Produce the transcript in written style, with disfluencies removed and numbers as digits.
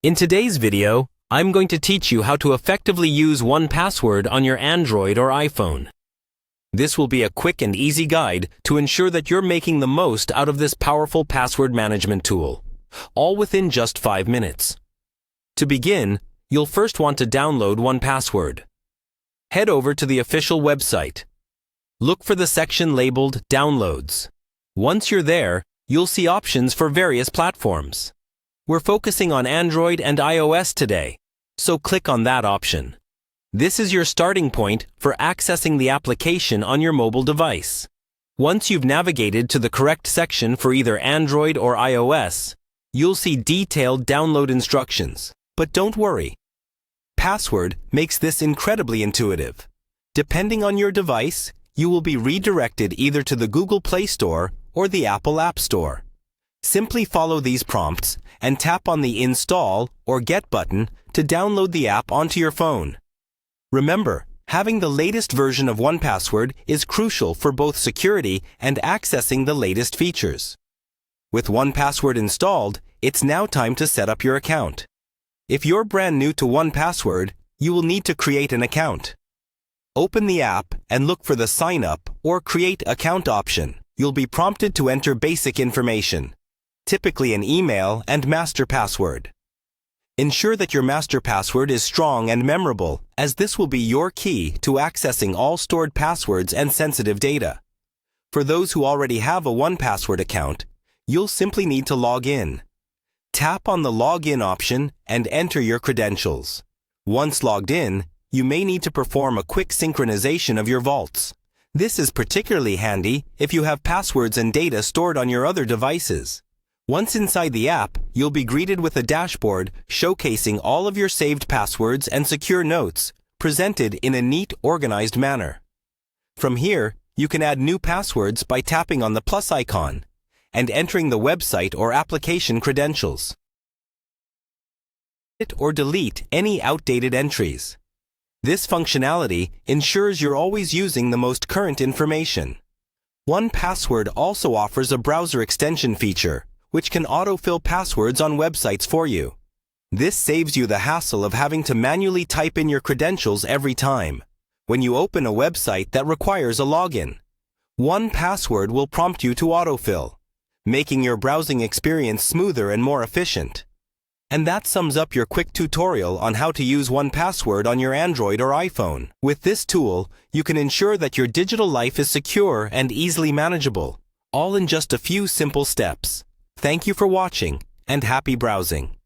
In today's video, I'm going to teach you how to effectively use 1password on your Android or iPhone. This will be a quick and easy guide to ensure that you're making the most out of this powerful password management tool, all within just 5 minutes. To begin, you'll first want to download 1password. Head over to the official website. Look for the section labeled Downloads. Once you're there, you'll see options for various platforms. We're focusing on Android and iOS today, so click on that option. This is your starting point for accessing the application on your mobile device. Once you've navigated to the correct section for either Android or iOS, you'll see detailed download instructions. But don't worry. Password makes this incredibly intuitive. Depending on your device, you will be redirected either to the Google Play Store or the Apple App Store. Simply follow these prompts and tap on the Install or Get button to download the app onto your phone. Remember, having the latest version of 1password is crucial for both security and accessing the latest features. With 1password installed, it's now time to set up your account. If you're brand new to 1password, you will need to create an account. Open the app and look for the Sign Up or Create Account option. You'll be prompted to enter basic information, typically an email and master password. Ensure that your master password is strong and memorable, as this will be your key to accessing all stored passwords and sensitive data. For those who already have a 1password account, you'll simply need to log in. Tap on the Login option and enter your credentials. Once logged in, you may need to perform a quick synchronization of your vaults. This is particularly handy if you have passwords and data stored on your other devices. Once inside the app, you'll be greeted with a dashboard showcasing all of your saved passwords and secure notes, presented in a neat, organized manner. From here, you can add new passwords by tapping on the plus icon and entering the website or application credentials. Or delete any outdated entries. This functionality ensures you're always using the most current information. 1password also offers a browser extension feature, which can autofill passwords on websites for you. This saves you the hassle of having to manually type in your credentials every time when you open a website that requires a login. 1password will prompt you to autofill, making your browsing experience smoother and more efficient. And that sums up your quick tutorial on how to use 1password on your Android or iPhone. With this tool, you can ensure that your digital life is secure and easily manageable, all in just a few simple steps. Thank you for watching, and happy browsing.